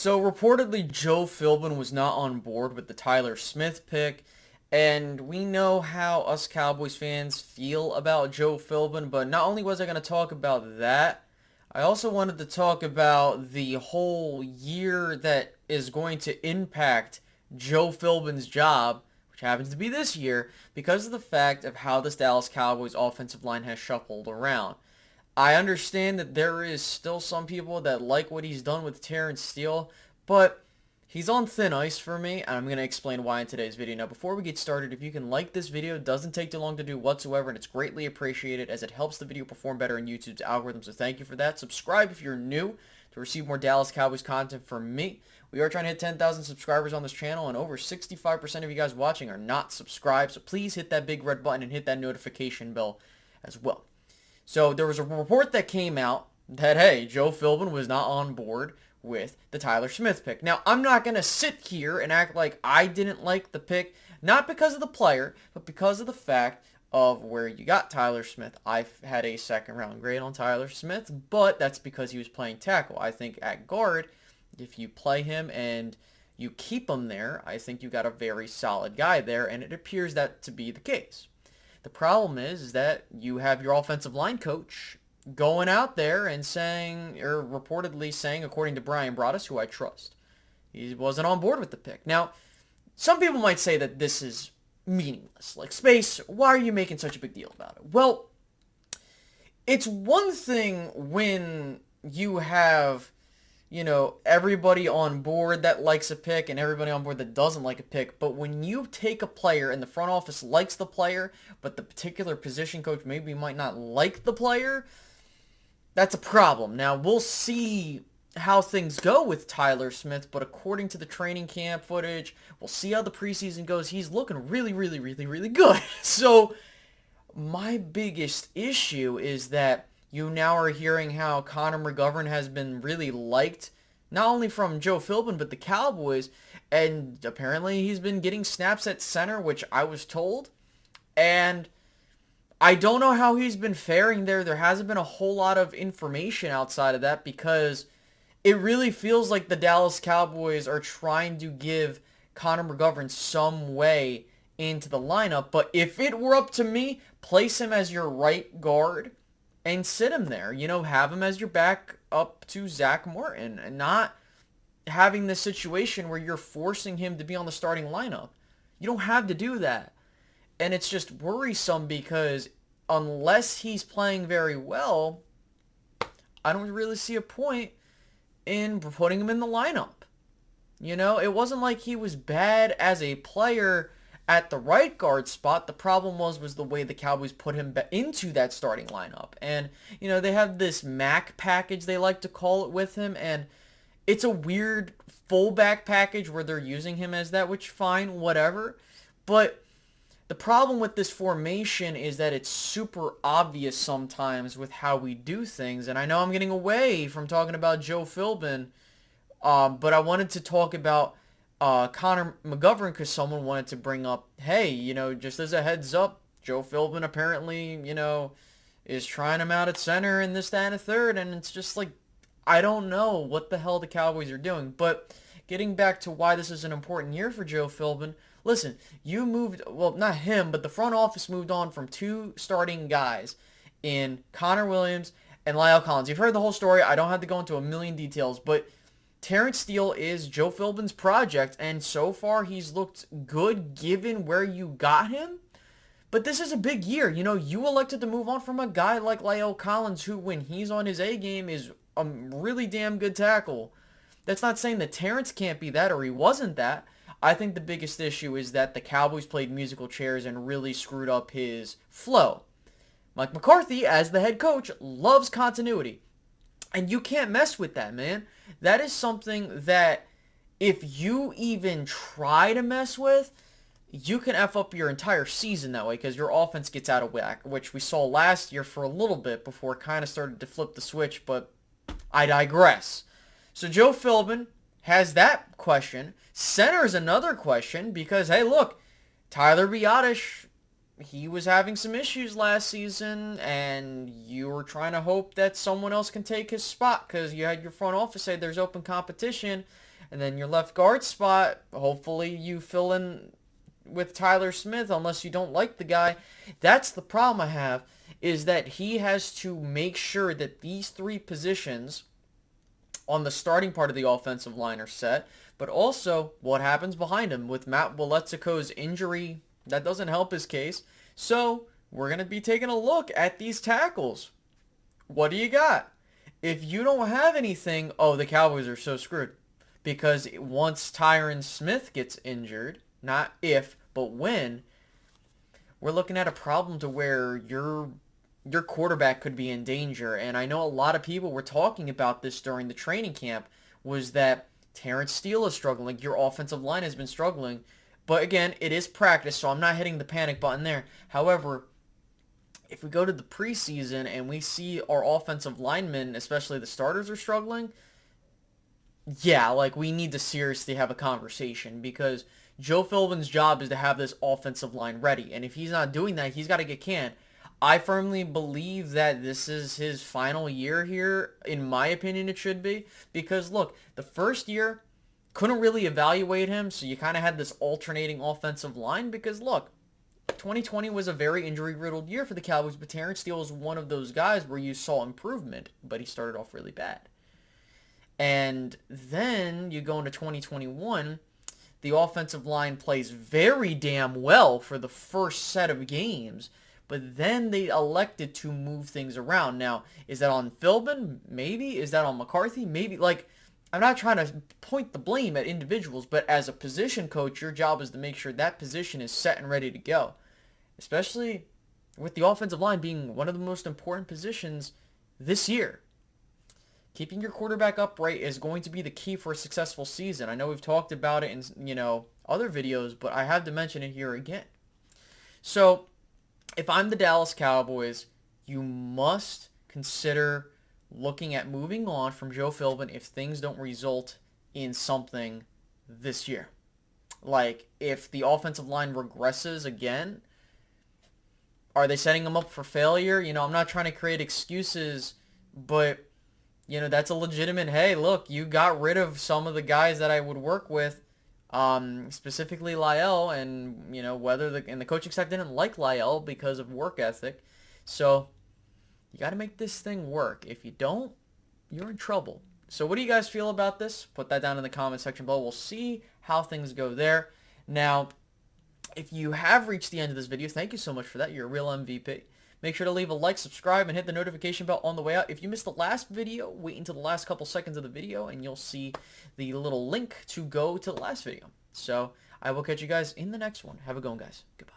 So reportedly, Joe Philbin was not on board with the Tyler Smith pick, and we know how us Cowboys fans feel about Joe Philbin. But not only was I going to talk about that, I also wanted to talk about the whole year that is going to impact Joe Philbin's job, which happens to be this year, because of the fact of how this Dallas Cowboys offensive line has shuffled around. I understand that there is still some people that like what he's done with Terrence Steele, but he's on thin ice for me, and I'm going to explain why in today's video. Now, before we get started, if you can like this video, it doesn't take too long to do whatsoever, and it's greatly appreciated as it helps the video perform better in YouTube's algorithm, so thank you for that. Subscribe if you're new to receive more Dallas Cowboys content from me. We are trying to hit 10,000 subscribers on this channel, and over 65% of you guys watching are not subscribed, so please hit that big red button and hit that notification bell as well. So there was a report that came out that, hey, Joe Philbin was not on board with the Tyler Smith pick. Now, I'm not going to sit here and act like I didn't like the pick, not because of the player, but because of the fact of where you got Tyler Smith. I had a second round grade on Tyler Smith, but that's because he was playing tackle. I think at guard, if you play him and you keep him there, I think you got a very solid guy there, and it appears that to be the case. The problem is that you have your offensive line coach going out there and saying, or reportedly saying, according to Brian Broaddus, who I trust, he wasn't on board with the pick. Now, some people might say that this is meaningless. Like, Space, why are you making such a big deal about it? Well, it's one thing when you have, everybody on board that likes a pick and everybody on board that doesn't like a pick. But when you take a player and the front office likes the player, but the particular position coach maybe might not like the player, that's a problem. Now, we'll see how things go with Tyler Smith, but according to the training camp footage, we'll see how the preseason goes. He's looking really, really, really, really good. So my biggest issue is that you now are hearing how Connor McGovern has been really liked, not only from Joe Philbin, but the Cowboys, and apparently he's been getting snaps at center, which I was told, and I don't know how he's been faring there. There hasn't been a whole lot of information outside of that, because it really feels like the Dallas Cowboys are trying to give Connor McGovern some way into the lineup, but if it were up to me, place him as your right guard and sit him there. Have him as your back up to Zach Martin, and not having this situation where you're forcing him to be on the starting lineup. You don't have to do that. And it's just worrisome because unless he's playing very well, I don't really see a point in putting him in the lineup. It wasn't like he was bad as a player at the right guard spot. The problem was the way the Cowboys put him into that starting lineup. And, they have this Mac package, they like to call it, with him, and it's a weird fullback package where they're using him as that, which fine, whatever. But the problem with this formation is that it's super obvious sometimes with how we do things. And I know I'm getting away from talking about Joe Philbin, but I wanted to talk about Connor McGovern because someone wanted to bring up, hey, just as a heads up, Joe Philbin apparently, is trying him out at center and this, that, and a third. And it's just like, I don't know what the hell the Cowboys are doing. But getting back to why this is an important year for Joe Philbin, listen, you moved, well, not him, but the front office moved on from two starting guys in Connor Williams and Lyle Collins. You've heard the whole story. I don't have to go into a million details, but Terrence Steele is Joe Philbin's project, and so far he's looked good given where you got him. But this is a big year. You elected to move on from a guy like Lyle Collins, who, when he's on his A game, is a really damn good tackle. That's not saying that Terrence can't be that or he wasn't that. I think the biggest issue is that the Cowboys played musical chairs and really screwed up his flow. Mike McCarthy, as the head coach, loves continuity. And you can't mess with that, man. That is something that if you even try to mess with, you can F up your entire season that way because your offense gets out of whack, which we saw last year for a little bit before it kind of started to flip the switch, but I digress. So Joe Philbin has that question. Center is another question because, hey, look, Tyler Biadasz, he was having some issues last season, and you were trying to hope that someone else can take his spot because you had your front office say there's open competition, And then your left guard spot, hopefully you fill in with Tyler Smith unless you don't like the guy. That's the problem I have, is that he has to make sure that these three positions on the starting part of the offensive line are set, but also what happens behind him with Matt Waletzko's injury. That doesn't help his case. So we're going to be taking a look at these tackles. What do you got? If you don't have anything, oh, the Cowboys are so screwed. Because once Tyron Smith gets injured, not if, but when, we're looking at a problem to where your quarterback could be in danger. And I know a lot of people were talking about this during the training camp, was that Terrence Steele is struggling. Your offensive line has been struggling. But again, it is practice, so I'm not hitting the panic button there. However, if we go to the preseason and we see our offensive linemen, especially the starters, are struggling, yeah, like we need to seriously have a conversation, because Joe Philbin's job is to have this offensive line ready. And if he's not doing that, he's got to get canned. I firmly believe that this is his final year here. In my opinion, it should be. Because, look, the first year, couldn't really evaluate him, so you kind of had this alternating offensive line. Because, look, 2020 was a very injury-riddled year for the Cowboys, but Terrence Steele was one of those guys where you saw improvement, but he started off really bad. And then you go into 2021, the offensive line plays very damn well for the first set of games, but then they elected to move things around. Now, is that on Philbin? Maybe. Is that on McCarthy? Maybe. Like, I'm not trying to point the blame at individuals, but as a position coach, your job is to make sure that position is set and ready to go, especially with the offensive line being one of the most important positions this year. Keeping your quarterback upright is going to be the key for a successful season. I know we've talked about it in, other videos, but I have to mention it here again. So, if I'm the Dallas Cowboys, you must consider looking at moving on from Joe Philbin if things don't result in something this year. Like, if the offensive line regresses again, are they setting them up for failure? I'm not trying to create excuses, but that's a legitimate, hey, look, you got rid of some of the guys that I would work with, specifically Lyle, and, the coaching staff didn't like Lyle because of work ethic. So, you got to make this thing work. If you don't, you're in trouble. So, what do you guys feel about this? Put that down in the comment section below. We'll see how things go there. Now, if you have reached the end of this video, thank you so much for that. You're a real MVP. Make sure to leave a like, subscribe, and hit the notification bell on the way out. If you missed the last video, wait until the last couple seconds of the video, and you'll see the little link to go to the last video. So, I will catch you guys in the next one. Have a good one, guys. Goodbye.